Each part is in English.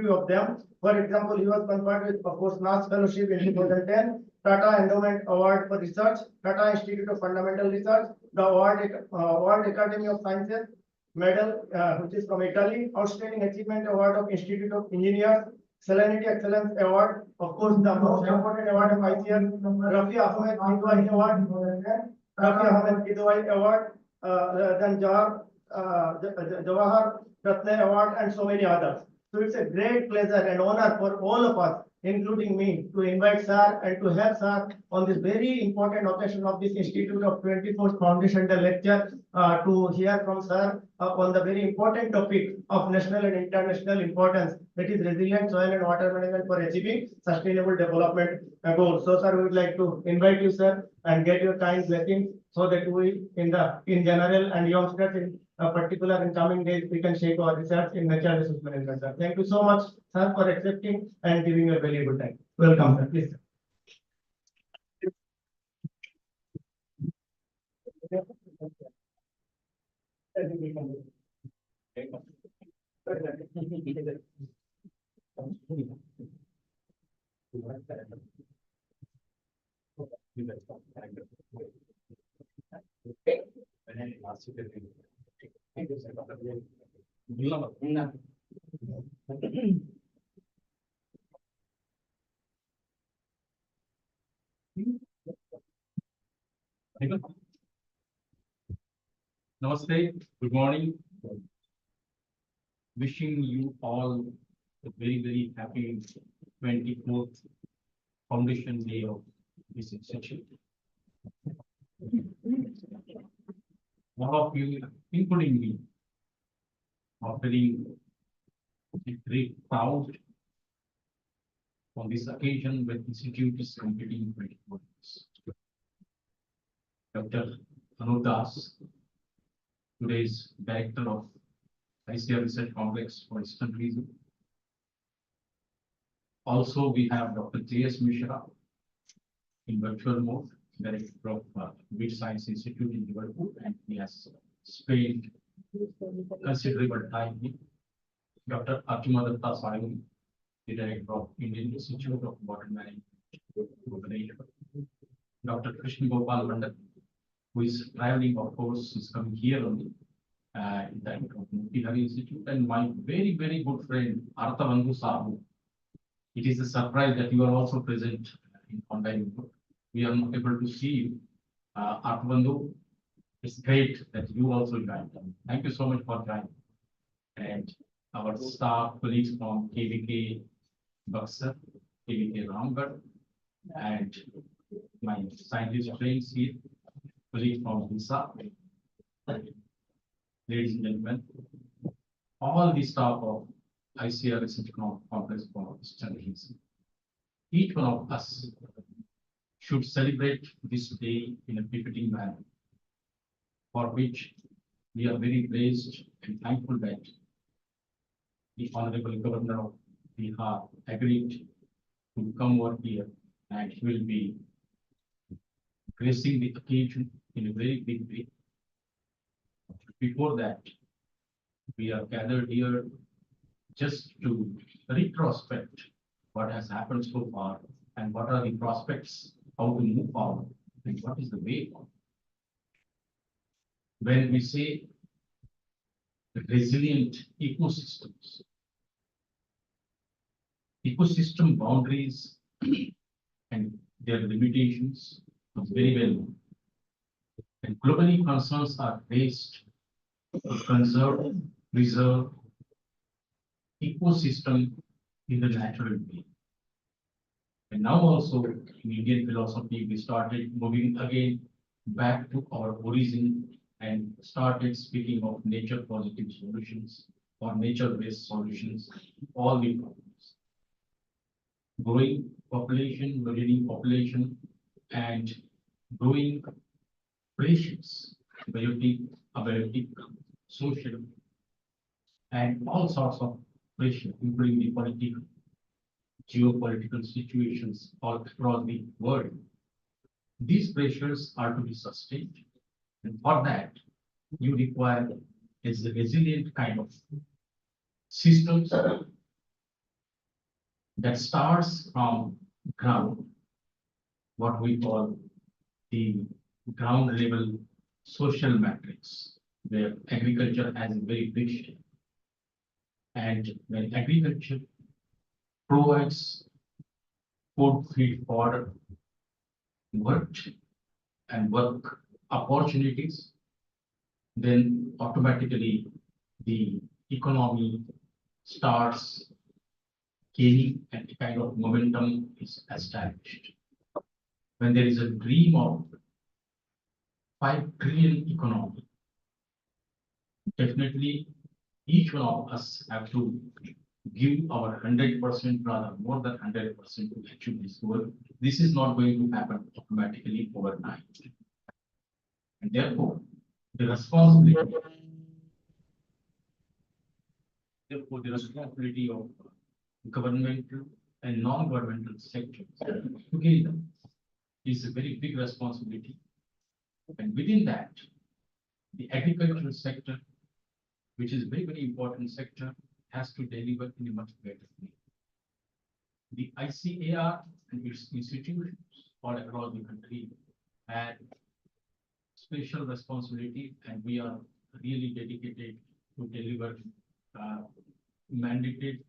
few of them. For example, he was conferred with, of course, NAS Fellowship in 2010, Tata Endowment Award for Research, Tata Institute of Fundamental Research, the World Academy of Sciences Medal, which is from Italy, Outstanding Achievement Award of Institute of Engineers, Salinity Excellence Award, of course, the most important award of ICAR, Rafi Ahmed Kidwai Award, then Jawahar Ratna Award, and so many others. So it's a great pleasure and honor for all of us, including me, to invite Sir and to have Sir on this very important occasion of this Institute of 24th Foundation Day lecture to hear from Sir on the very important topic of national and international importance, that is resilient soil and water management for achieving sustainable development goals. So, Sir, we would like to invite you, Sir, and get your kind blessings so that we, in general and youngsters in particular in coming days, we can shape our research in natural resource management, Sir. Thank you so much, Sir, for accepting and giving a very good time. Welcome, Sir. Please, Sir. Namaste, good morning. Wishing you all a very, very happy 24th Foundation Day of this institute. All of you, including me, are feeling very proud on this occasion when Institute is completing 24 years. Dr. Anup Das, today's Director of ICAR Research Complex for Eastern Region. Also, we have Dr. J.S. Mishra in virtual mode, Director of Wheat Science Institute in Liverpool, and he has spent considerable time here. Dr. Arjumadatta Sayuri, the Director of Indian Institute of Water Management, Bhubaneswar. Dr. Krishna Gopal Vandak, who is traveling, of course, is coming here only, in that of Mutihari Institute, and my very, very good friend, Artha Vandu Sahu. It is a surprise that you are also present in online. We are not able to see you. Artha Vandu, it's great that you also joined. Thank you so much for joining. And our staff colleagues from KVK Buxar, KVK Ramgarh, and my scientist friends here, colleagues from HISA. Ladies and gentlemen, all the staff of ICAR Research Complex for Eastern Region, each one of us should celebrate this day in a befitting manner, for which we are very blessed and thankful that the Honorable Governor of Bihar agreed to come over here, and he will be gracing the occasion in a very big way. Before that, we are gathered here just to retrospect what has happened so far and what are the prospects, how to move forward, and what is the way forward. When we say resilient ecosystems, ecosystem boundaries and their limitations is very well known. And globally concerns are raised to conserve, preserve ecosystem in the natural way. And now also in Indian philosophy, we started moving again back to our origin and started speaking of nature positive solutions or nature-based solutions, all the problems. Growing population, marine population, and growing pressures, biotic, abiotic, social, and all sorts of pressure, including the political, geopolitical situations all across the world. These pressures are to be sustained, and for that, you require a resilient kind of systems that starts from ground, what we call the ground level social matrix, where agriculture has a very big share. And when agriculture provides food, feed, fodder, work and work opportunities, then automatically the economy starts gaining and a kind of momentum is established. When there is a dream of 5 trillion economy, definitely each one of us have to give our 100%, rather more than 100% to achieve this goal. This is not going to happen automatically overnight. And therefore, the responsibility, of governmental and non-governmental sectors together is a very big responsibility. And within that, the agricultural sector, which is a very, very important sector, has to deliver in a much better way. The ICAR and its institutions all across the country had special responsibility, and we are really dedicated to deliver mandated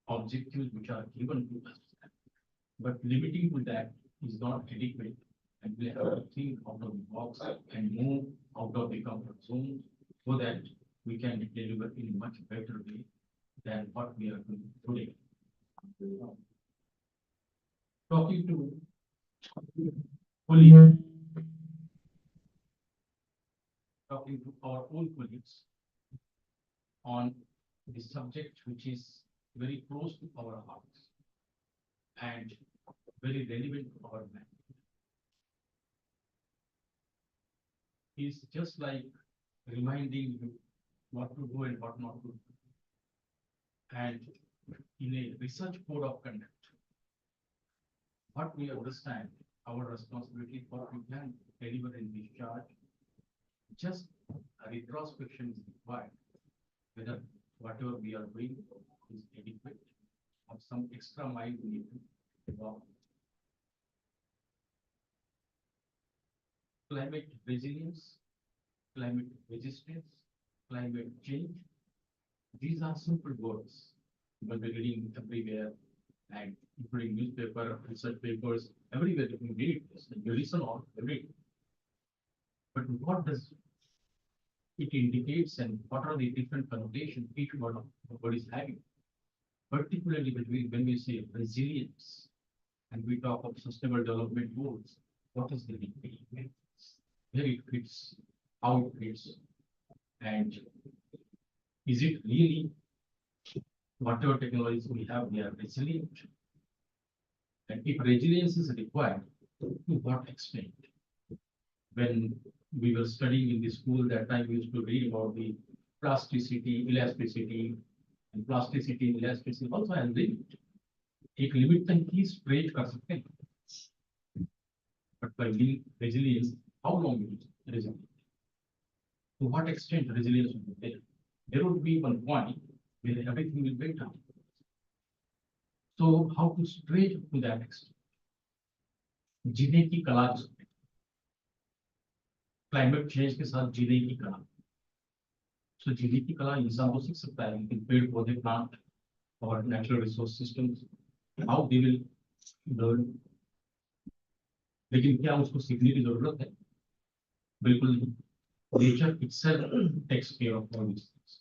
objectives which are given to us. But limiting to that is not adequate, and we have to think out of the box and move out of the comfort zone so that we can deliver in a much better way than what we are doing today. Talking to colleagues, talking to our own colleagues on the subject which is very close to our hearts and very relevant to our mind, is just like reminding you what to do and what not to do. And in a research code of conduct, what we understand our responsibility, what we can deliver and discharge, just a retrospection is required, whether whatever we are doing is adequate or some extra mile we need to walk. Climate resilience, climate resistance, climate change, these are simple words, but we're reading everywhere, and including newspaper, research papers, everywhere you read this, and you listen on every day. But what does it indicates, and what are the different connotations each one of the word is having? Particularly when we say resilience and we talk of sustainable development goals, what is the meaning? Where it fits, how it fits, and is it really whatever technologies we have, we are resilient? And if resilience is required, to what extent? When we were studying in the school, that time we used to read about the plasticity, elasticity, and plasticity and elasticity also has limit. एक limit तक ही spread कर सकते हैं, but by being resilience, how long will it resilient? To what extent resilience will be there? There would be one point where everything will break down. So how to stretch to that extent? जीने की कला, climate change के साथ जीने की कला. So जीने की कला इंसान को सीख सकता है, लेकिन पेड़ पौधे, प्लांट और natural resource systems, how they will learn. लेकिन क्या उसको सीखने की जरूरत है? बिल्कुल नहीं. Nature itself takes care of all these things.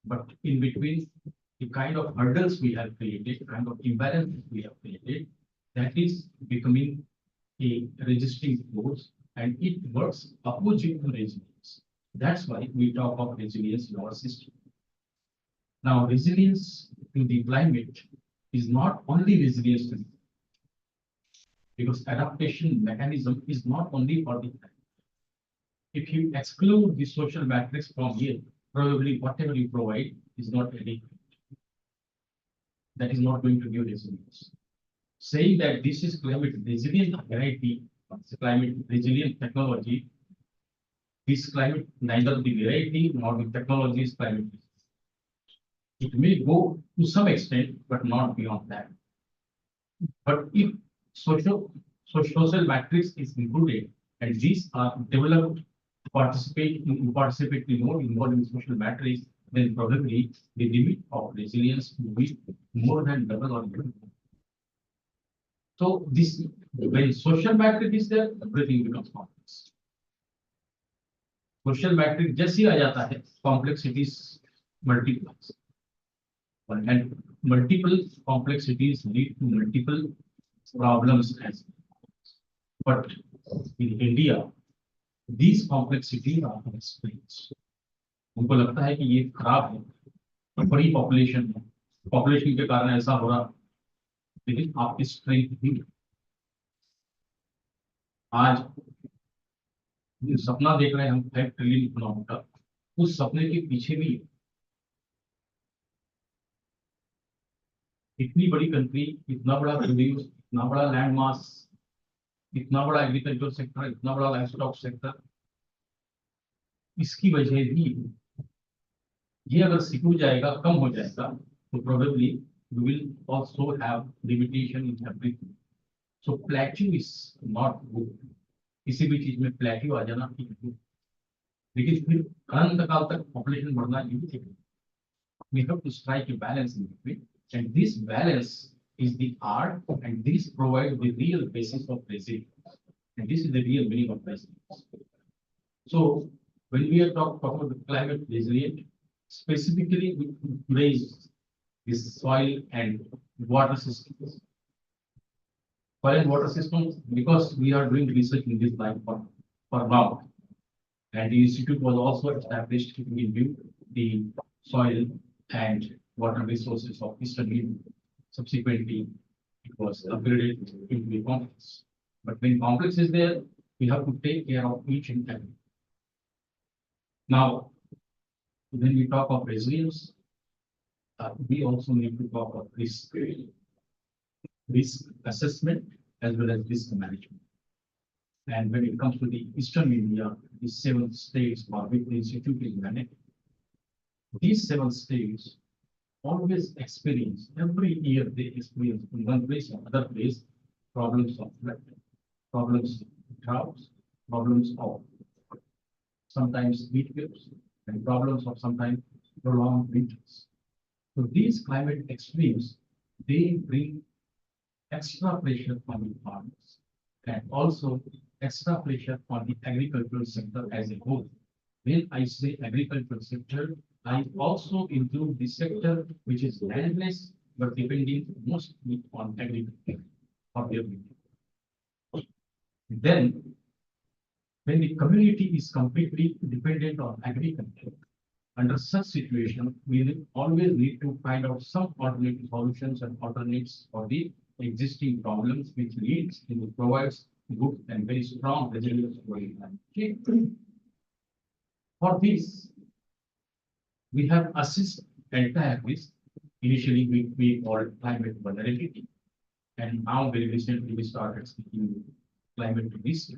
But in between, the kind of hurdles we have created, kind of imbalance we have created, that is becoming a resisting force, and it works opposite to resilience. That's why we talk of resilience in our system. Now, resilience to the climate is not only resilience to the, because adaptation mechanism is not only for the climate. If you exclude the social matrix from here, probably whatever you provide is not adequate. That is not going to give resilience. Saying that this is climate resilient variety, climate resilient technology, this climate, neither the variety nor the technology is climate resistant. It may go to some extent, but not beyond that. But if social matrix is included, and these are developed participatory mode involving social matrix, then probably the limit of resilience will be more than double or even more. So this, when social matrix is there, everything becomes complex. Social matrix जैसे ही आ जाता है, complexities multiplies, and multiple complexities lead to multiple problems as well. But in India, these complexities are unexplained. उनको लगता है कि ये खराब है, बड़ी पॉपुलेशन है, पॉपुलेशन के कारण ऐसा हो रहा, लेकिन आपकी स्ट्रेंथ भी आज जो सपना देख रहे हैं हम 5 ट्रिलियन इकोनॉमी का, उस सपने के पीछे भी इतनी बड़ी कंट्री, इतना बड़ा प्रोड्यूस, इतना बड़ा लैंड मास, इतना बड़ा एग्रीकल्चर सेक्टर, इतना बड़ा लाइफ स्टॉक सेक्टर, इसकी वजह भी ये अगर सिकुड़ जाएगा, कम हो जाएगा, तो probably we will also have limitation in everything. So plateau is not good. किसी भी चीज में प्लेट्यू आ जाना ठीक है, लेकिन फिर अनंत काल तक पॉपुलेशन बढ़ना ये भी ठीक है. We have to strike a balance in between, and this balance is the art, and this provides the real basis of resilience, and this is the real meaning of resilience. So when we are talking about the climate resilience, specifically we raise this soil and water systems. Soil and water systems, because we are doing research in this line for now, and the institute was also established to review the soil and water resources of Eastern India. Subsequently, it was upgraded into a complex. But when complex is there, we have to take care of each and every. Now, when we talk of resilience, we also need to talk of risk assessment as well as risk management. And when it comes to the Eastern India, the 7 states for which the institute is managed, these 7 states always experience, every year they experience in one place or other place, problems of flood, problems of droughts, problems of sometimes heat waves, and problems of sometimes prolonged winters. So these climate extremes, they bring extra pressure on the farmers and also extra pressure on the agricultural sector as a whole. When I say agricultural sector, I also include the sector which is landless but depending mostly on agriculture for their living. Then, when the community is completely dependent on agriculture, under such situation, we will always need to find out some alternative solutions and alternates for the existing problems, which leads to provides good and very strong resilience for the climate. For this, we have assessed entire risk. Initially, we called climate vulnerability, and now very recently we started speaking climate risk.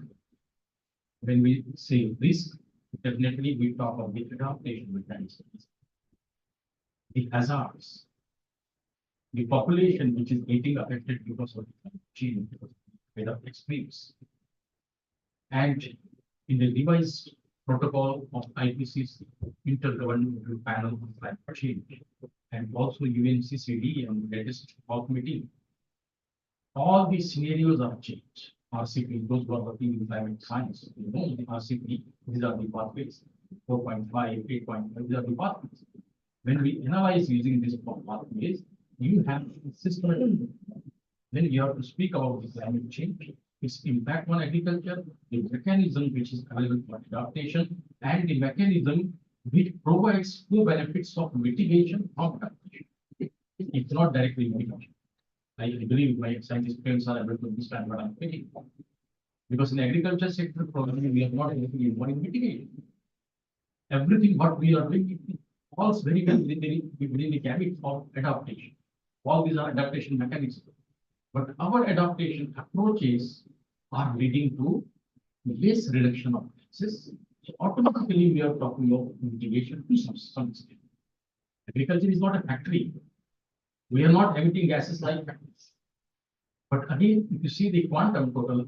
When we say risk, definitely we talk of the adaptation mechanisms, the hazards, the population which is getting affected because of climate change, because of weather extremes, and in the revised protocol of IPCC, Intergovernmental Panel on Climate Change, and also UNCCD and the latest COP meeting, all these scenarios are changed. RCP, those who are working in climate science, you know the RCP, these are the pathways, 4.5, 8.5, these are the pathways. When we analyze using these pathways, you have systematic. Then you have to speak about the climate change, its impact on agriculture, the mechanism which is available for adaptation, and the mechanism which provides co-benefits of mitigation of adaptation. It's not directly mitigation. I believe my scientist friends are able to understand what I'm thinking. Because in agriculture sector, probably we are not anything involved in mitigation. Everything what we are doing falls very well within the gambit of adaptation. All these are adaptation mechanisms. But our adaptation approaches are leading to less reduction of losses. So automatically we are talking of mitigation to some extent. Agriculture is not a factory. We are not emitting gases like factories. But again, if you see the total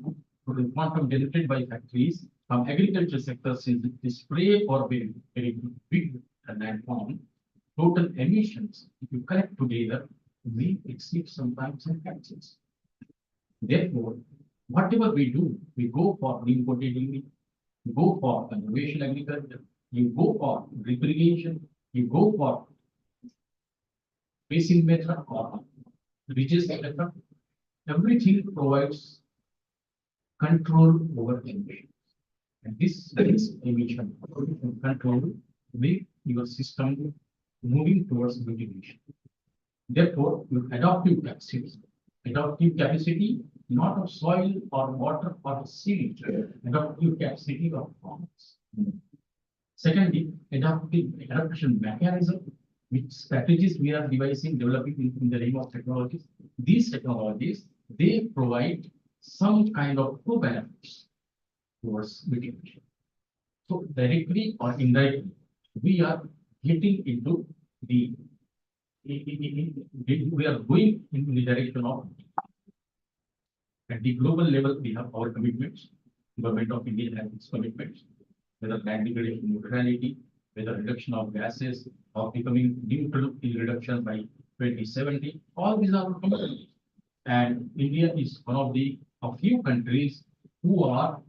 quantum generated by factories from agriculture sector, since the spray or very big landform, total emissions, if you collect together, may exceed sometimes some factors. Therefore, whatever we do, we go for green coating, you go for conservation agriculture, you go for drip irrigation, you go for basin method or ridges method. Everything provides control over emission. And this emission control make your system moving towards mitigation. Therefore, your adaptive capacity, not of soil or water or seed, adaptive capacity of farmers. Secondly, adaptation mechanism, which strategies we are developing in the name of technologies. These technologies, they provide some kind of co-benefits towards mitigation. So directly or indirectly, we are getting into we are going in the direction of at the global level, we have our commitments. Government of India has its commitments, whether land degradation neutrality, whether reduction of gases, or becoming neutral in reduction by 2070. All these are commitments. And India is one of the a few countries who are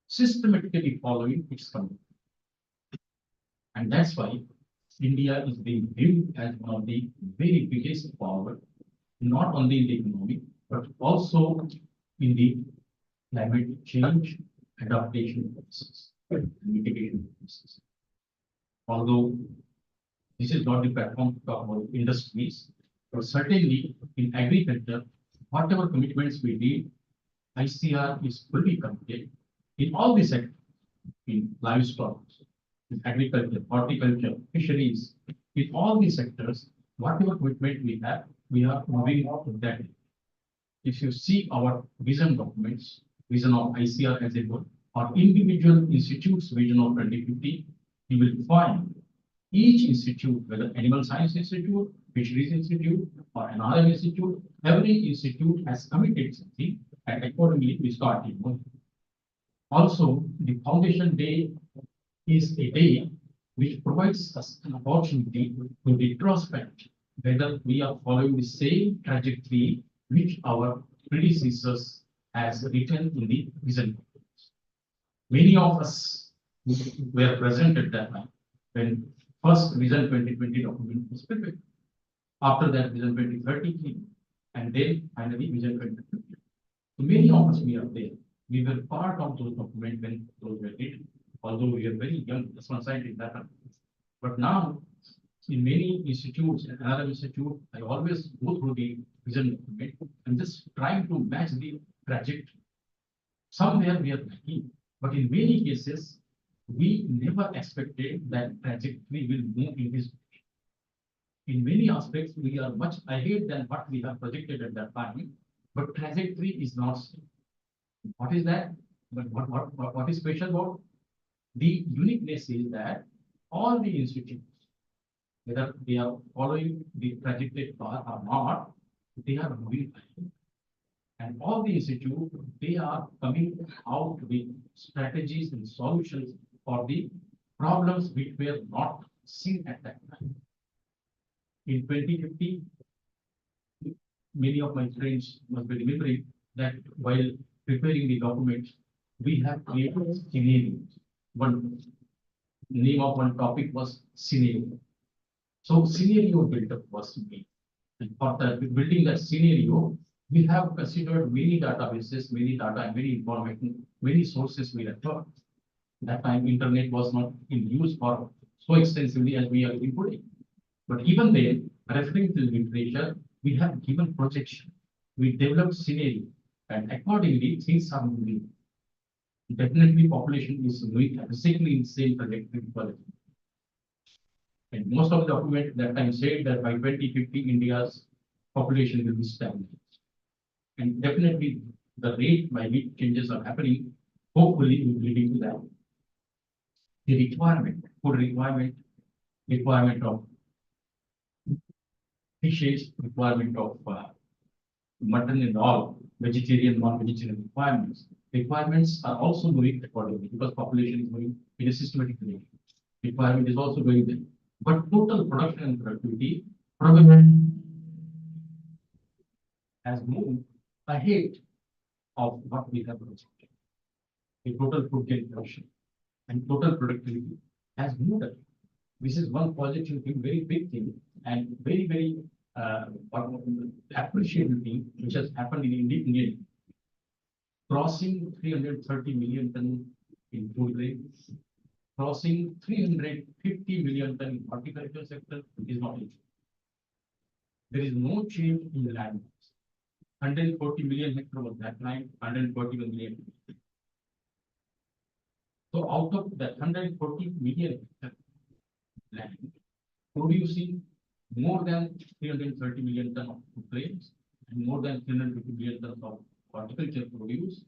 systematically following its commitment. And that's why India is being viewed as one of the very biggest power, not only in the economy, but also in the climate change adaptation process, mitigation process. Although this is not the platform to talk about industries, but certainly in agriculture, whatever commitments we did, ICR is fully committed in all the sectors, in livestock, in agriculture, horticulture, fisheries, in all these sectors, whatever commitment we are moving to that. If you see our vision documents, vision of ICR as a whole, or individual institutes vision of 2050, you will find each institute, whether Animal Science Institute, Fisheries Institute, or another institute, every institute has committed something, and accordingly we start moving. Also, the Foundation Day is a day which provides us an opportunity to retrospect whether we are following the same trajectory which our predecessors has written in the vision. Many of us were present at that time when first Vision 2020 document was prepared. After that, Vision 2030 came, and then finally Vision 2050. So many of us we are there. We were part of those documents when those were written, although we are very young, just one side in that. But now, in many institutes and another institute, I always go through the vision document and just trying to match the trajectory. Somewhere we are lacking, but in many cases, we never expected that trajectory will move in this direction. In many aspects, we are much ahead than what we have projected at that time, but trajectory is not same. What is that? But what is special about? The uniqueness is that all the institutes, whether they are following the trajectory path or not, they are moving ahead. And all the institutes, they are coming out with strategies and solutions for the problems which were not seen at that time. In 2050, many of my friends must be remembering that while preparing the document, we have created scenarios. One name of one topic was scenario. So scenario build-up was made. And for that, building that scenario, we have considered many databases, many data, and many information, many sources we refer. That time, internet was not in use for so extensively as we are inputting. But even then, referring to literature, we have given projection. We developed scenario, and accordingly, things are moving. Definitely, population is moving exactly in the same trajectory. And most of the document that time said that by 2050, India's population will be stagnant. And definitely, the rate by which changes are happening, hopefully, will leading to that. The requirement, food requirement of fishes, requirement of mutton and all, vegetarian, non-vegetarian requirements. Requirements are also going accordingly because population is going in a systematic way. Requirement is also going there. But total production and productivity probably has moved ahead of what we have projected. The total food grain production and total productivity has moved ahead. This is one positive thing, very big thing, and very, very appreciable thing which has happened in India. Crossing 330 million ton in food grains, crossing 350 million ton in horticulture sector is not easy. There is no change in the land mass. 140 million hectare was that line, 141 million. So out of that 140 million hectare land, producing more than 330 million ton of food grains and more than 350 million tons of horticulture produce,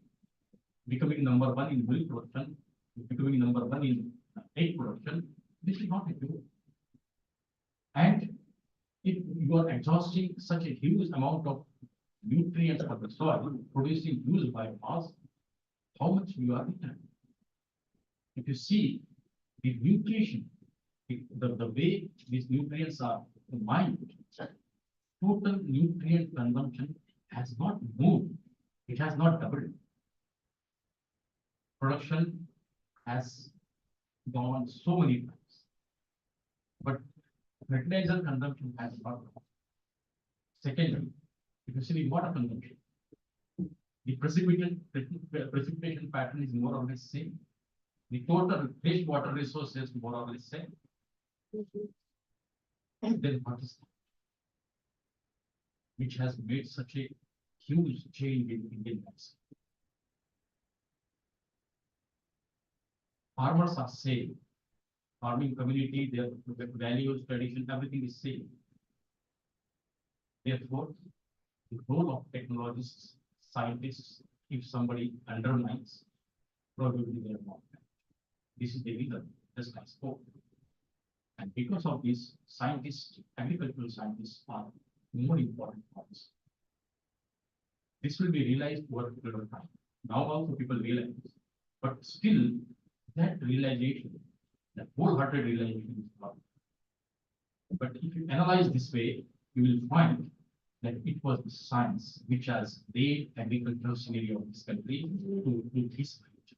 becoming number one in milk production, becoming number one in egg production. This is not a joke. And if you are exhausting such a huge amount of nutrients of the soil, producing huge biomass, how much you are eating? If you see the nutrition, the way these nutrients are mined, total nutrient consumption has not moved. It has not doubled. Production has gone so many times, but fertilizer consumption has not gone. Secondly, if you see the water consumption, the precipitation pattern is more or less same. The total fresh water resources more or less same. Then what is that which has made such a huge change in Indian lives? Farmers are same. Farming community, their values, tradition, everything is same. Therefore, the role of technologists, scientists, if somebody undermines, probably they are not. This is the reason, just I spoke. And because of this, scientists, agricultural scientists are more important for us. This will be realized over a period of time. Now also people realize, but still that realization, that wholehearted realization is not. But if you analyze this way, you will find that it was the science which has made agricultural scenario of this country to this point.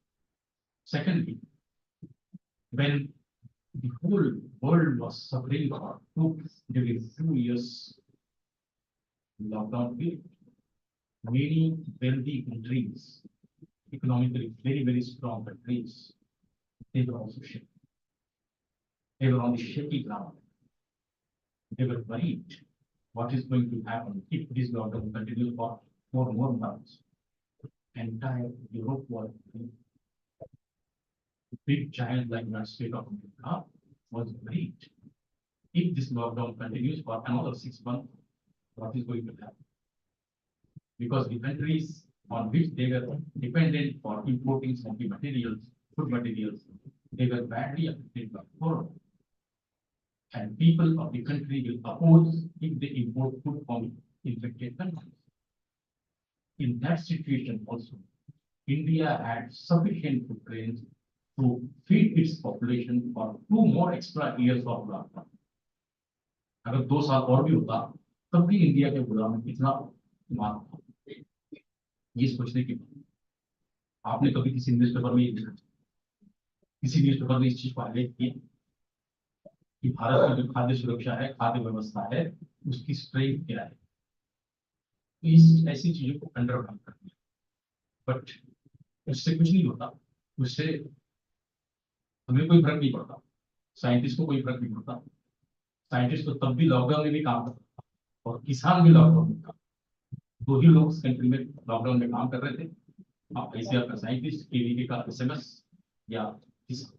Secondly, when the whole world was suffering during 2 years lockdown period, many wealthy countries, economically very, very strong countries, they were also shaky. They were on the shaky ground. They were worried what is going to happen if this lockdown continues for 4 more months. Entire Europe was big giant like the state of America was worried. If this lockdown continues for another 6 months, what is going to happen? Because the countries on which they were dependent for importing some of the materials, food materials, they were badly affected by corona. And people of the country will oppose if they import food from infected countries. In that situation also, India had sufficient food grains to feed its population for 2 more extra years of lockdown. अगर 2 साल और भी होता, तब भी India के गोदाम में कितना माल था, ये सोचने की बात। आपने कभी किसी न्यूज़पेपर में ये देखा, किसी न्यूज़पेपर में इस चीज को हाईलाइट किया कि भारत की जो खाद्य सुरक्षा है, खाद्य व्यवस्था है, उसकी स्ट्रेंथ क्या है? तो इस ऐसी चीजों को अंडरमाइन करती है, बट उससे कुछ नहीं होता, उससे हमें कोई फर्क नहीं पड़ता, साइंटिस्ट को कोई फर्क नहीं पड़ता। साइंटिस्ट तो तब भी लॉकडाउन में भी काम करता था और किसान भी लॉकडाउन में काम। 2 ही लोग इस कंट्री में लॉकडाउन में काम कर रहे थे, आप ICAR का साइंटिस्ट, केवीके का SMS या किसान।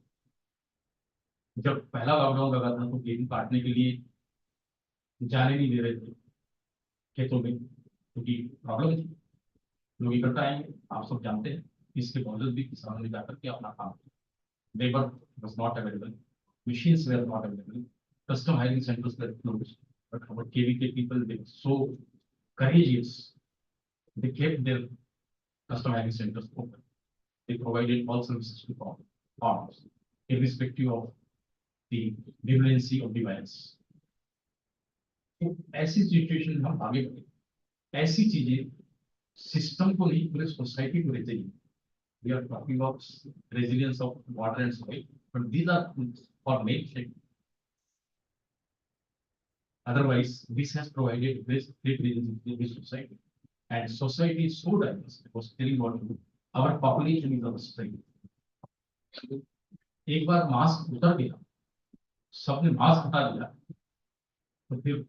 जब पहला लॉकडाउन लगा था तो गेहूं काटने के लिए जाने नहीं दे रहे थे खेतों में, क्योंकि प्रॉब्लम थी, लोग इकट्ठा आएंगे, आप सब जानते हैं। इसके बावजूद भी किसानों ने जाकर के अपना काम किया। Labor was not available, machines were not available, custom hiring centers were closed, But our KVK people, they were so courageous. They kept their customizing centers open. They provided all services to farmers, irrespective of the vibrancy of the virus. तो ऐसी situation में हम आगे बढ़े, ऐसी चीजें system को नहीं पूरे सोसाइटी को रहते हैं. We are talking of resilience of water and soil, but these are for nature. Otherwise, this has provided great resilience in this society, and society is so diverse. I was telling what our population is our strength. एक बार mask उतर गया, सबने mask हटा दिया, तो फिर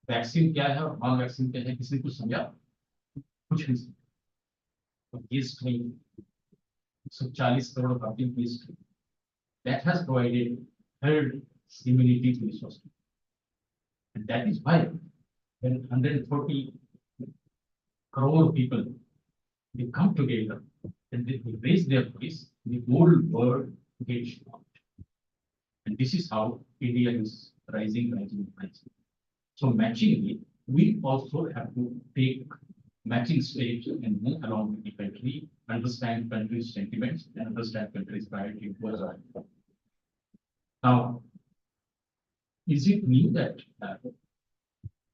vaccine क्या है और नॉन वैक्सीन क्या है, किसी ने कुछ समझा? कुछ नहीं समझा. तो ये स्ट्रेन 140 करोड़ भारतीयों की strain that has provided herd immunity to the society, and that is why when 140 crore people they come together and they raise their voice, the whole world gets shocked. And this is how India is rising. So matchingly, we also have to take matching steps and move along with the country, understand country's sentiments, and understand country's priority. Now, is it mean that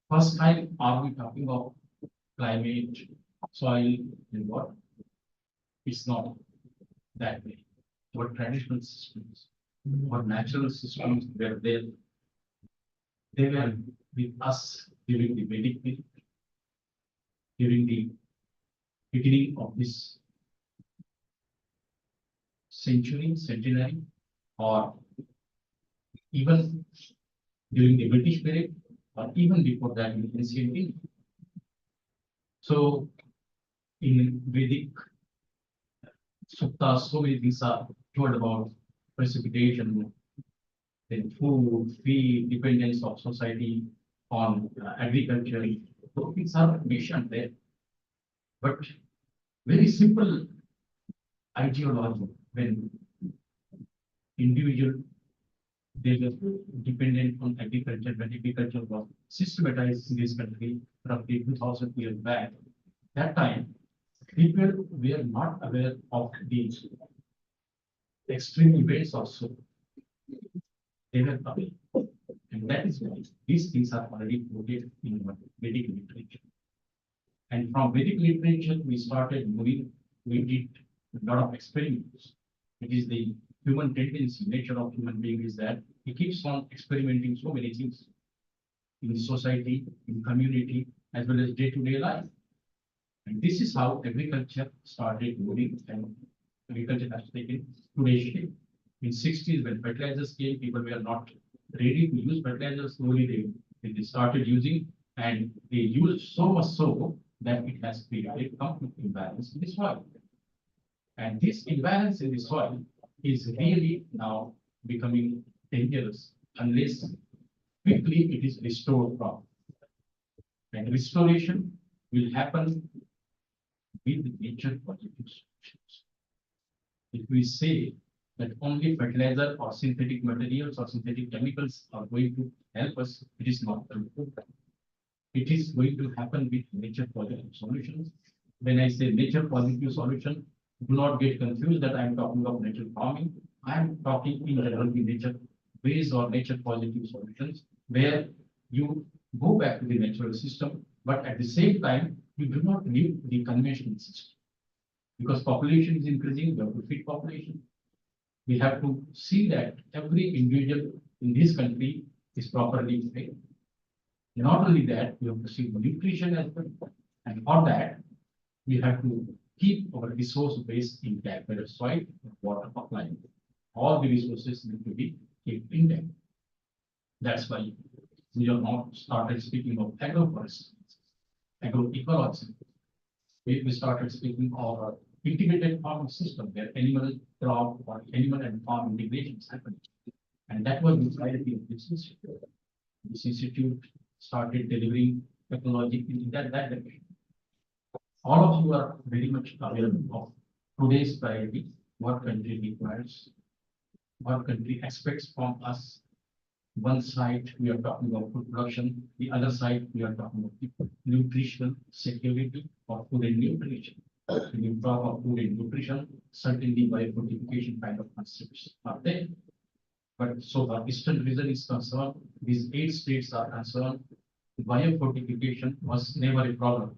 first time are we talking of climate, soil, and water? It's not that way. Our traditional systems, our natural systems were there. They were with us during the Vedic period, during the beginning of this centenary, or even during the British period, or even before that in ancient India. So in Vedic Sukta, so many things are told about precipitation, then food, feed, dependence of society on agriculture. So things are mentioned there. But very simple ideology when individual they were dependent on agriculture, when agriculture was systematized in this country roughly 2000 years back. That time, people were not aware of these extreme events also. They were aware. And that is why these things are already quoted in Vedic literature. And from Vedic literature, we started moving, we did a lot of experiments. It is the human tendency, nature of human being is that he keeps on experimenting so many things in society, in community, as well as day-to-day life. And this is how agriculture started moving, and agriculture has taken today's shape. In 60s, when fertilizers came, people were not ready to use fertilizers. Slowly they started using, and they used so much so that it has created complete imbalance in the soil. And this imbalance in the soil is really now becoming dangerous unless quickly it is restored from. And restoration will happen with nature positive solutions. If we say that only fertilizer or synthetic materials or synthetic chemicals are going to help us, it is not true. It is going to happen with nature positive solutions. When I say nature positive solution, do not get confused that I am talking of natural farming. I am talking in general the nature based or nature positive solutions where you go back to the natural system, but at the same time, you do not leave the conventional system. Because population is increasing, we have to feed population. We have to see that every individual in this country is properly fed. Not only that, we have to see nutrition as well. And for that, we have to keep our resource base intact, whether soil, water, or climate. All the resources need to be kept intact. That's why we have not started speaking of agroforestry, agroecology. We started speaking of integrated farming system where animal, crop, or animal and farm integration is happening. And that was the priority of this institute. This institute started delivering technology in that direction. All of you are very much aware of today's priority, what country requires, what country expects from us, One side, we are talking about food production. The other side, we are talking about nutritional security of food and nutrition. When you talk of food and nutrition, certainly biofortification kind of concepts are there. But so far, Eastern region is concerned, these 8 states are concerned, biofortification was never a problem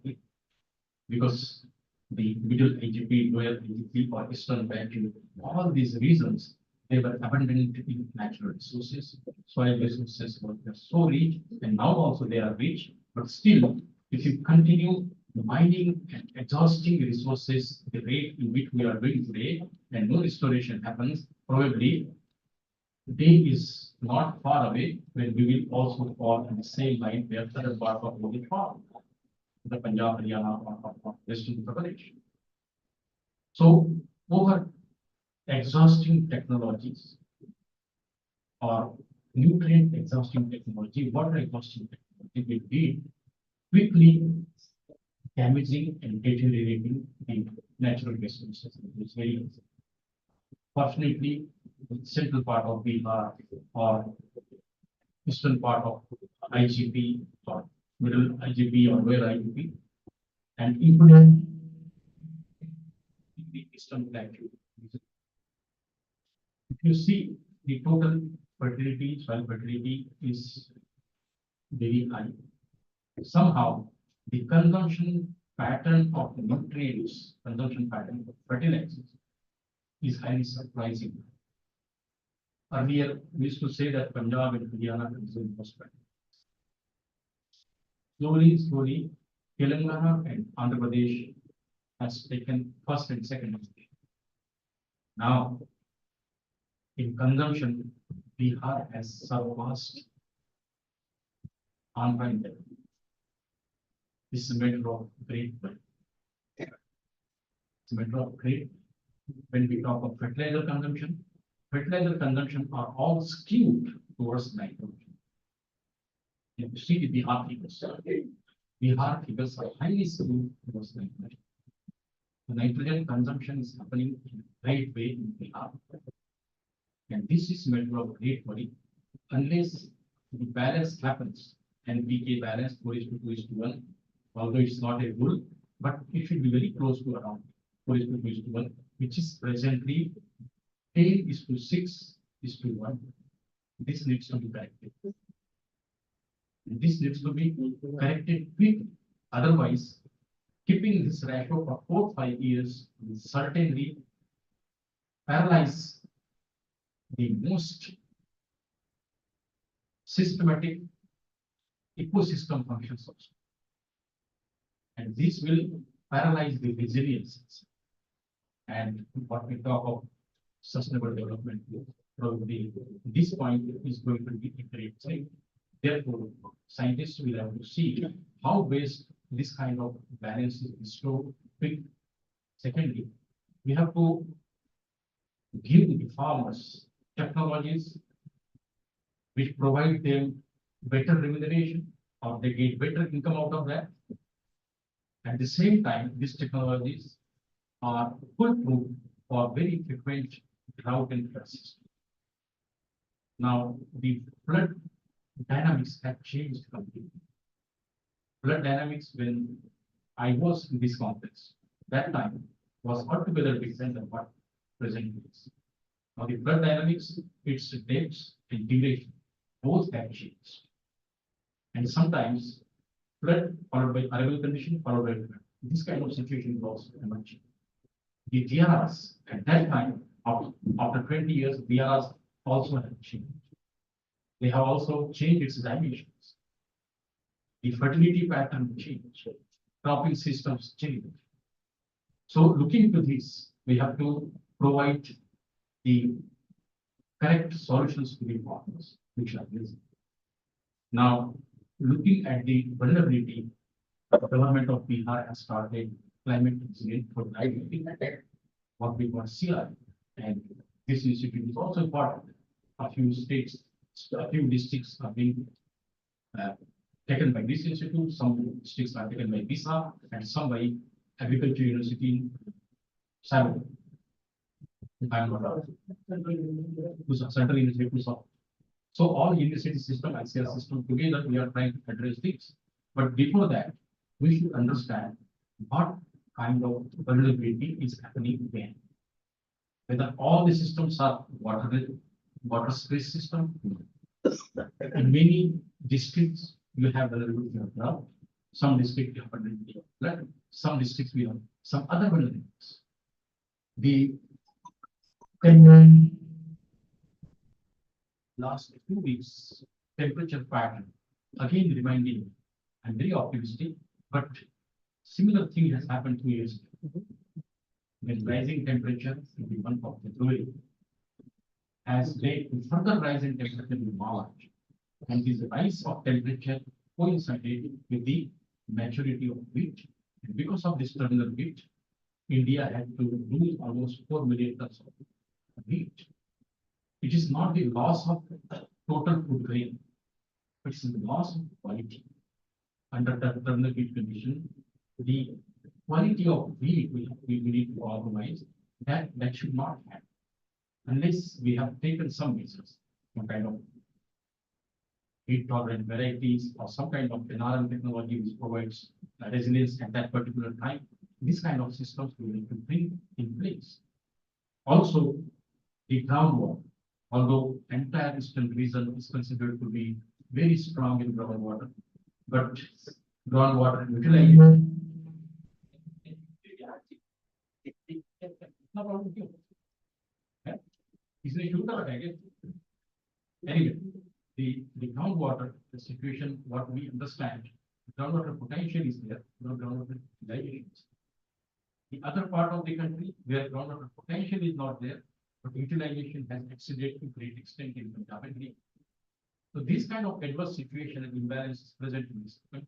because the middle IGP, lower IGP, or Eastern Plateau, all these regions, they were abundant in natural resources, soil resources were so rich, and now also they are rich, but still, if you continue mining and exhausting resources, the rate in which we are doing today, and no restoration happens, probably the day is not far away when we will also fall in the same line where other part of the world fall, the Punjab, Haryana, or Western Uttar Pradesh. So, over exhausting technologies or nutrient exhausting technology, water exhausting technology will be quickly damaging and deteriorating the natural resources. It's very easy. Fortunately, the central part of Bihar or eastern part of IGP or middle IGP or lower IGP and including the eastern plateau. If you see the total fertility, soil fertility is very high. Somehow, the consumption pattern of nutrients, consumption pattern of fertilizers is highly surprising. Earlier, we used to say that Punjab and Haryana consume most fertilizers. Slowly, Telangana and Andhra Pradesh has taken first and second position. Now, in consumption, Bihar has surpassed Andhra in that. This is a matter of great pride. It's a matter of great. When we talk of fertilizer consumption are all skewed towards nitrogen. If you see the Bihar figures are highly skewed towards nitrogen. The nitrogen consumption is happening in a great way in Bihar. And this is a matter of great worry. Unless the balance happens, NPK balance 4:2:1, although it's not a rule, but it should be very close to around 4:2:1, which is presently 10:6:1. This needs to be corrected. And this needs to be corrected quickly. Otherwise, keeping this ratio for 4-5 years will certainly paralyze the most systematic ecosystem functions also. And this will paralyze the resilience. And what we talk of sustainable development, probably this point is going to be a great thing. Therefore, scientists will have to see how best this kind of balance is restored quickly. Secondly, we have to give the farmers technologies which provide them better remuneration or they get better income out of that. At the same time, these technologies are foolproof for very frequent drought and crisis. Now, the flood dynamics have changed completely. Flood dynamics, when I was in this complex, that time was altogether different than what present is. Now, the flood dynamics, its depths and duration, both have changed. And sometimes flood followed by arable condition followed by flood. This kind of situation is also emerging. The DRRs at that time, after 20 years, DRRs also have changed. They have also changed its dimensions. The fertility pattern changed. Cropping systems changed. So looking to this, we have to provide the correct solutions to the farmers, which are using. Now, looking at the vulnerability, the government of Bihar has started climate resilient for what we call CR. And this institute is also important. A few states, a few districts are being taken by this institute, some districts are taken by BISA, and some by Agriculture University in Salem. If I'm not wrong. Central University of So all university system, ICAR system together, we are trying to address this. But before that, we should understand what kind of vulnerability is happening when. Whether all the systems are water space system. In many districts, you have vulnerability of drought. Some districts you have vulnerability of flood. Some districts we have some other vulnerabilities. The last 2 weeks temperature pattern again reminding me, I'm very optimistic, but similar thing has happened 2 years ago. When rising temperature in the month of February has led to further rise in temperature in March, and this rise of temperature coincided with the maturity of wheat. And because of this terminal wheat, India had to lose almost 4 million tons of wheat. It is not the loss of total food grain, but it's the loss of quality. Under the terminal wheat condition, the quality of wheat we need to optimize. That should not happen unless we have taken some measures, some kind of heat tolerant varieties or some kind of NRM technology which provides resilience at that particular time. This kind of systems we need to bring in place. Also, the groundwater, although entire eastern region is considered to be very strong in groundwater, but groundwater utilization. Anyway, the groundwater, the situation, what we understand, groundwater potential is there, no groundwater utilization. The other part of the country where groundwater potential is not there, but utilization has exceeded to great extent in Punjab and Haryana. So this kind of adverse situation and imbalance is present in this country.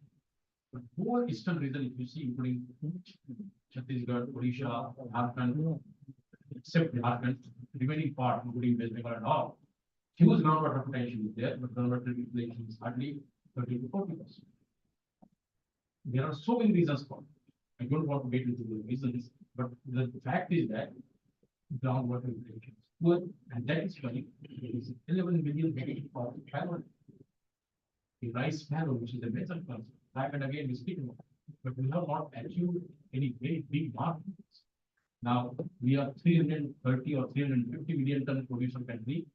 But whole eastern region, if you see, including Chhattisgarh, Odisha, Jharkhand, except Jharkhand, remaining part, including West Bengal and all, huge groundwater potential is there, but groundwater utilization is hardly 30 to 40%. There are so many reasons for it. I don't want to get into the reasons, but the fact is that groundwater utilization is poor, and that is why it is 11 million for farmer. The rice farrow, which is a major concern, time and again we speak about, but we have not achieved any very big markets. Now we are 330 or 350 million ton producer country.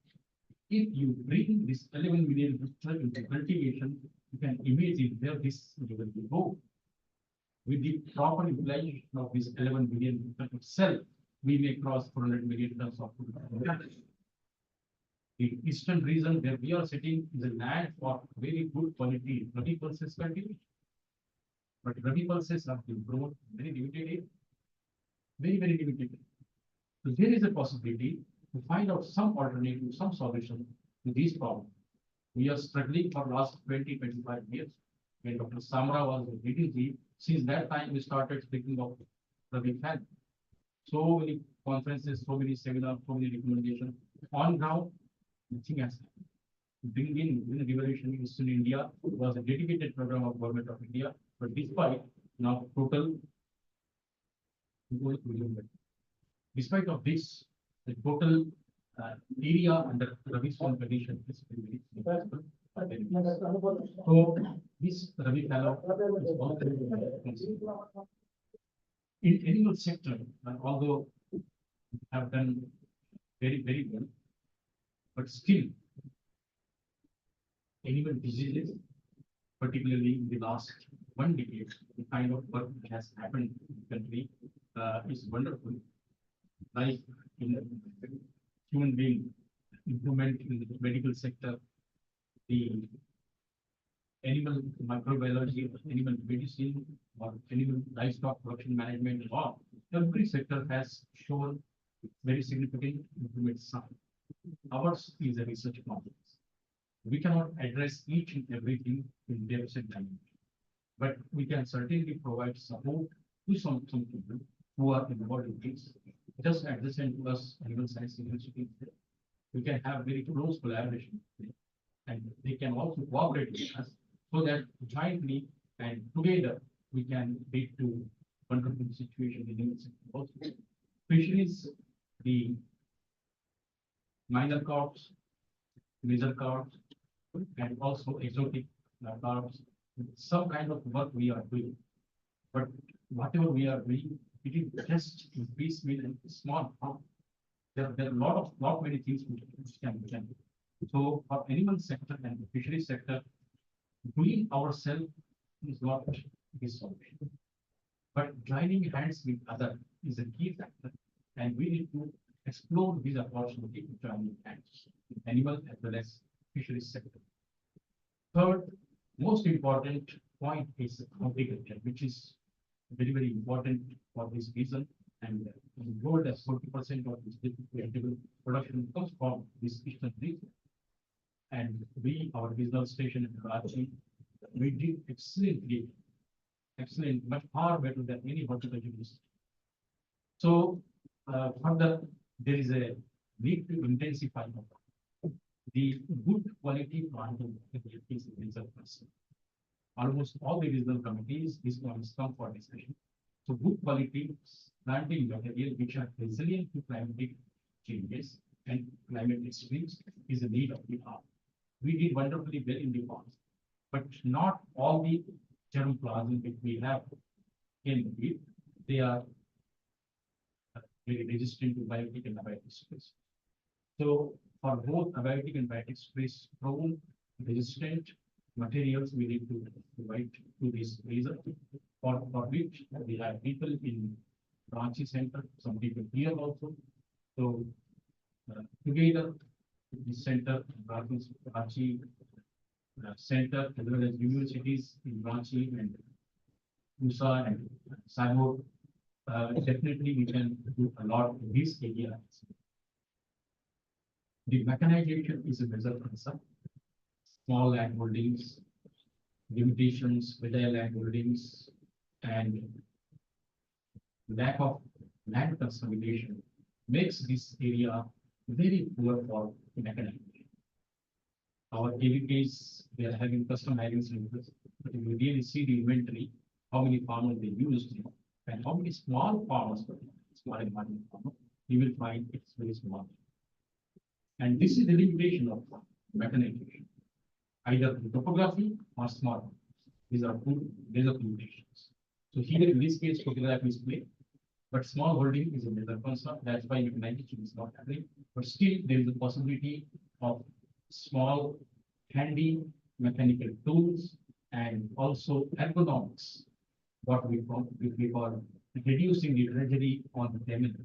If you bring this 11 million hectare into cultivation, you can imagine where this level will go. With the proper utilization of this 11 million hectare itself, we may cross 400 million tons of food. The eastern region where we are sitting is a land for very good quality rabi pulses cultivation. But rabi pulses have been grown very limited, very limited. So there is a possibility to find out some alternative, some solution to these problems. We are struggling for last 20-25 years. When Dr. Samra was a DDG, since that time we started speaking of rabi famine. So many conferences, so many seminars, so many recommendations. On ground, nothing has happened. Bringing in liberation in Eastern India was a dedicated program of Government of India, but despite now despite of this, the total area under Rabi soil condition is very. So this Rabi fallow is also in animal sector, and although we have done very well, but still animal diseases, particularly in the last 1 decade, the kind of work that has happened in the country is wonderful. Like in human being improvement in the medical sector, the animal microbiology, animal medicine, or animal livestock production management, or every sector has shown very significant improvement. Ours is a research complex. We cannot address each and everything in deficit dimension, but we can certainly provide support to some people who are involved in this. Just adjacent to us, animal science university, we can have very close collaboration, and they can also cooperate with us so that jointly and together we can lead to wonderful situation in animal sector also. Fisheries, the minor crops, laser cards, and also exotic cards. Some kind of work we are doing, but whatever we are doing, it is just in piecemeal and small form. There are lot many things which can be done. So for animal sector and the fishery sector, doing ourselves is not the solution. But joining hands with other is a key factor, and we need to explore these opportunities to join hands with animal as well as fisheries sector. Third, most important point is agriculture, which is very important for this reason. And the world as 40% of this vegetable production comes from this eastern region. And we, our business station in Karachi, we did excellently, excellent, much far better than any horticulture business. So further, there is a need to intensify the good quality planting is a major concern. Almost all the regional committees, this one is come for discussion. So good quality planting material which are resilient to climatic changes and climate extremes is a need of the hour. We did wonderfully well in the past, but not all the germplasm that we have in the field, they are very resistant to biotic and abiotic stress. So for both abiotic and biotic stress prone resistant materials, we need to provide to this reason for which we have people in Ranchi center, some people here also. So together, this center, Ranchi center, as well as universities in Ranchi and USA and Saigo, definitely we can do a lot in this area. The mechanization is a major concern. Small land holdings, limitations with their land holdings, and lack of land consolidation makes this area very poor for mechanization. Our KVKs, they are having custom hiring centers, but if you really see the inventory, how many farmers they used, and how many small farmers, small and medium farmers, you will find it's very small. And this is the limitation of mechanization, either topography or small. These are two major limitations. So here in this case, topography is played, but small holding is a major concern. That's why mechanization is not happening. But still, there is a possibility of small, handy mechanical tools and also ergonomics. What we call reducing the drudgery on the terminal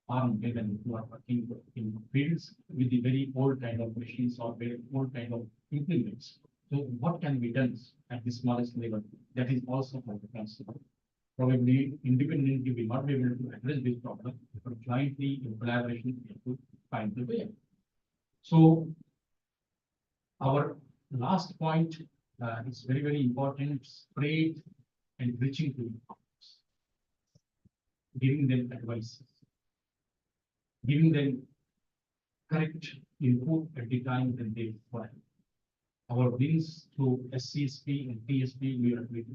arm women who are working in fields with the very old kind of machines or very old kind of implements. So what can be done at the smallest level? That is also for the concern. Probably independently we will not be able to address this problem, but jointly in collaboration we have to find the way. So our last point is very important: spread and reaching to the farmers, giving them advice, giving them correct input at the time when they require. Our wins through SCSP and TSP,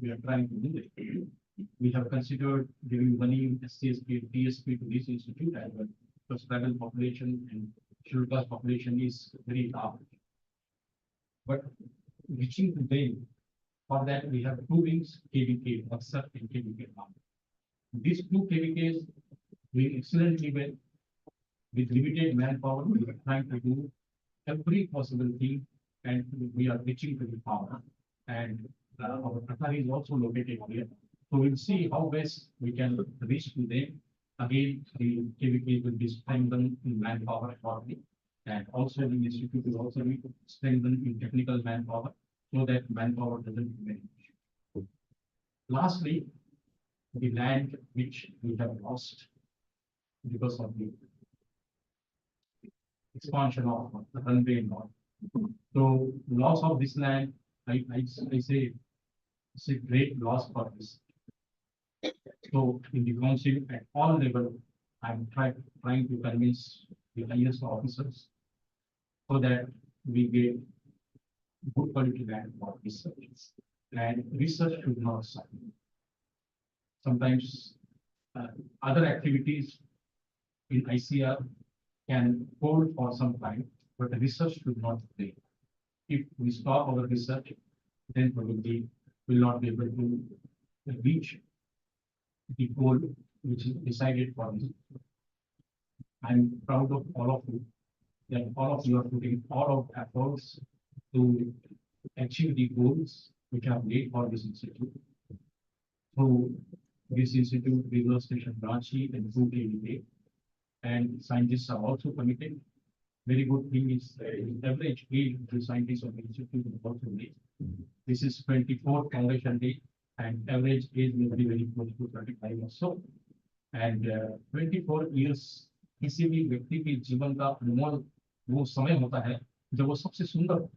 we are trying to do it. We have considered giving money in SCSP and TSP to this institute as well, because tribal population and scheduled caste population is very large. But reaching to them, for that we have two wings, KVK, WhatsApp and KVK. These two KVKs doing excellently well. With limited manpower, we are trying to do every possible thing, and we are reaching to the farmer. And our Patna is also located here. So we'll see how best we can reach to them. Again, the KVK will be strengthened in manpower accordingly. And also the institute will also be strengthened in technical manpower so that manpower doesn't be an issue. Lastly, the land which we have lost because of the expansion of the runway and all. So loss of this land, I say it's a great loss for this. So in the council at all level, I'm trying to convince the highest officers so that we get good quality land for research. And research should not stop. Sometimes other activities in ICR can hold for some time, but research should not fail. If we stop our research, then probably we will not be able to reach the goal which is decided for us. I'm proud of all of you, that all of you are putting all of efforts to achieve the goals which are made for this institute. Through this institute, Research Station Ranchi and through KDA, and scientists are also committed. Very good thing is average age of the scientists of the institute is also late. This is 24th foundation day, and average age will be very close to 35 or so. And 24 years किसी भी व्यक्ति के जीवन का अनमोल वो समय होता है जब वो सबसे सुंदर,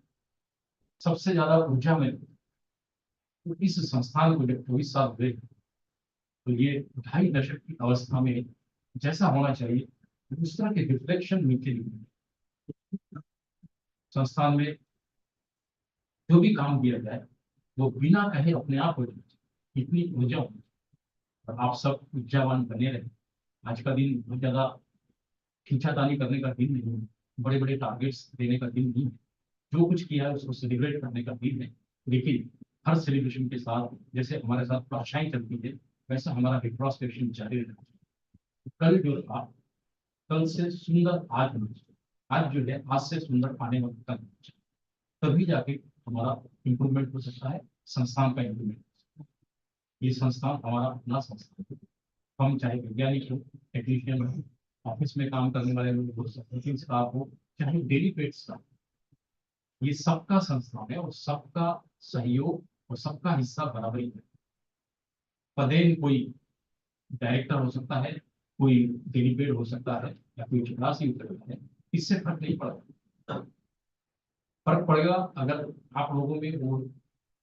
सबसे ज्यादा ऊर्जा में। तो इस संस्थान को जब 24 साल हुए, तो ये 2.5 दशक की अवस्था में जैसा होना चाहिए उस तरह के रिफ्लेक्शन नीचे नहीं। संस्थान में जो भी काम किया जाए वो बिना कहे अपने आप हो जाए, इतनी ऊर्जा होती है। और आप सब ऊर्जावान बने रहे। आज का दिन बहुत ज्यादा खींचातानी करने का दिन नहीं है, बड़े बड़े टारगेट्स देने का दिन नहीं है। जो कुछ किया है उसको सेलिब्रेट करने का दिन है। लेकिन हर सेलिब्रेशन के साथ जैसे हमारे साथ भाषाएं चलती है, वैसा हमारा रिट्रोस्पेक्शन जारी रहना चाहिए। कल जो था, कल से सुंदर आज होना चाहिए, आज जो है आज से सुंदर आने वाला कल होना चाहिए। तभी जाके हमारा इम्प्रूवमेंट हो सकता है, संस्थान का इम्प्रूवमेंट। ये संस्थान हमारा अपना संस्थान है। हम चाहे वैज्ञानिक हो, टेक्नीशियन हो, ऑफिस में काम करने वाले लोग हो, टीचिंग स्टाफ हो, चाहे डेली पेड स्टाफ, ये सबका संस्थान है और सबका सहयोग और सबका हिस्सा बराबरी है। पदेन कोई डायरेक्टर हो सकता है, कोई डेली पेड हो सकता है, या कोई चपरासी हो सकता है, इससे फर्क नहीं पड़ता। फर्क पड़ेगा अगर आप लोगों में वो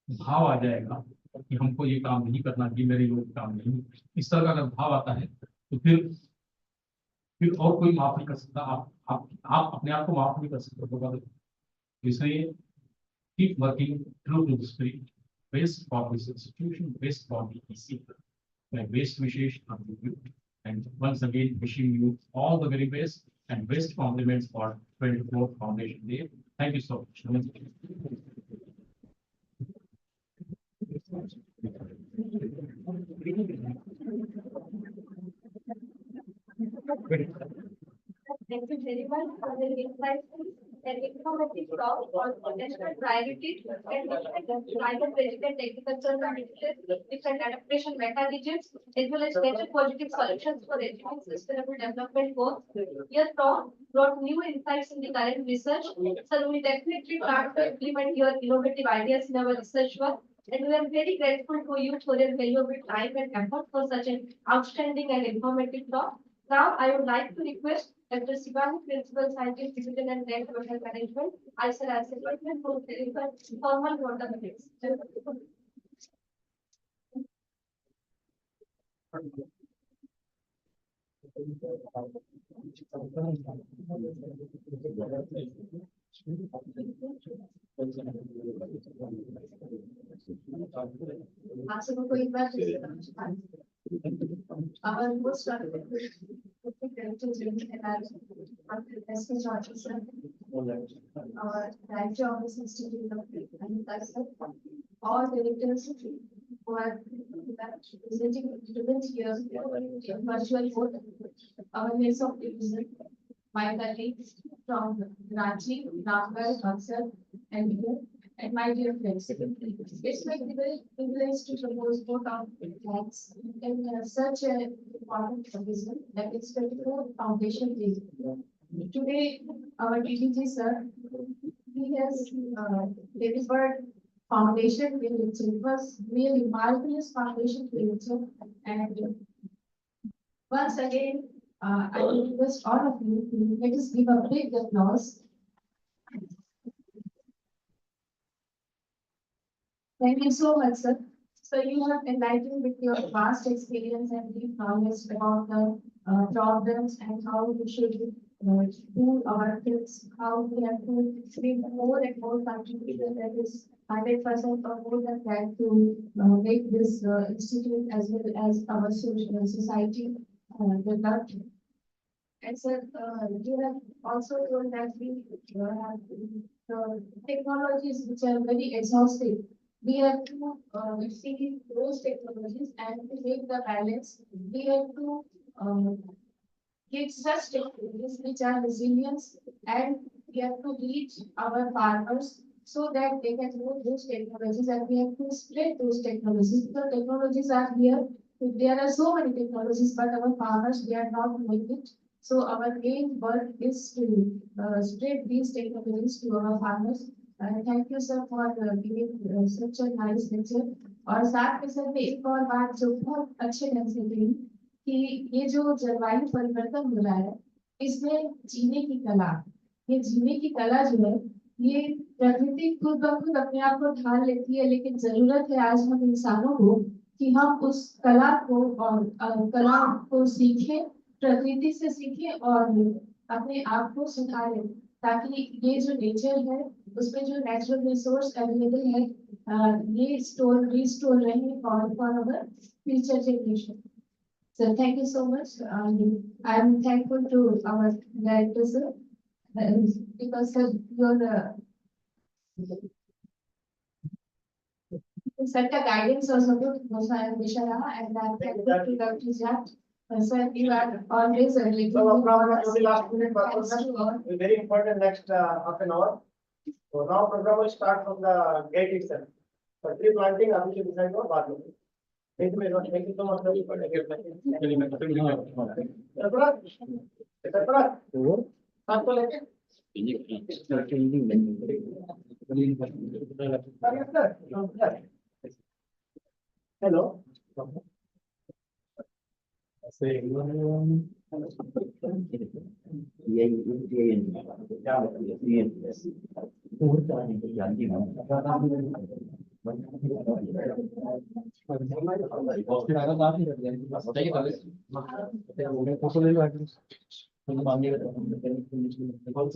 भाव आ जाएगा कि हमको ये काम नहीं करना, कि मेरे लोग काम नहीं, इस तरह का अगर भाव आता है तो फिर और कोई माफ नहीं कर सकता। आप अपने आप को माफ नहीं कर सकते। इसलिए keep working true to the spirit, best for this institution, best for the ICAR। My best wishes are with you, and once again wishing you all the very best and best compliments for 24th Foundation Day. Thank you so much. Thank you very much for the insightful and informative talk on potential priorities and climate resilient agricultural practices, different adaptation mechanisms, as well as nature positive solutions for achieving sustainable development goals. Your talk brought new insights in the current research, so we definitely plan to implement your innovative ideas in our research work. And we are very grateful to you for your valuable time and effort for such an outstanding and informative talk. Now, I would like to request Dr. Sivani, Principal Scientist, Division and Net Project Management, ICAR-RCER, for deliver formal note of minutes. आप सबको कोई बात our most our director of this institute of all directors who are presenting students here virtual board, our heads of division, my colleagues from Ranchi, Ramgarh, Baksar, and here, and my dear friends. It's my privilege to propose both of thanks in such an important occasion that it's 24th Foundation Day. Today, our DDG sir, he has delivered foundation with its first really marvelous foundation with and once again, I request all of you to let us give a big applause. Thank you so much, sir. So you have enlightened with your vast experience and deep knowledge about the problems and how we should do our things, how we have to be more and more contributed, that is 100% or more than that, to make this institute as well as our society developed. And sir, you have also told that we have technologies which are very exhaustive. We have to see those technologies and to make the balance. We have to give such technologies which are resilient and we have to reach our farmers so that they can know those technologies and we have to spread those technologies. The technologies are here. There are so many technologies, but our farmers, they are not knowing it. So our main work is to spread these technologies to our farmers. Thank you sir for giving such a nice lecture. और साथ में sir मैं एक और बात जो बहुत अच्छे ढंग से कही कि ये जो जलवायु परिवर्तन हो रहा है इसमें जीने की कला, ये जीने की कला जो है ये प्रकृति खुद ब खुद अपने आप को ढाल लेती है, लेकिन जरूरत है आज हम इंसानों को कि हम उस कला को और कला को सीखें, प्रकृति से सीखें और अपने आप को सुधारें ताकि ये जो नेचर है उसमें जो नेचुरल रिसोर्स अवेलेबल है ये रिस्टोर रहे for our future generation. So thank you so much. I'm thankful to our director sir because sir your set a guidance also good Vishara and I'm thankful to Dr. Jat. Sir, you are always a little. So program will be last minute, but very important next half an hour. So now program will start from the gate itself. So tree planting, अभी से decide हो बाद में. Thank you very much. Thank you so much. साथ को लेके. Hello.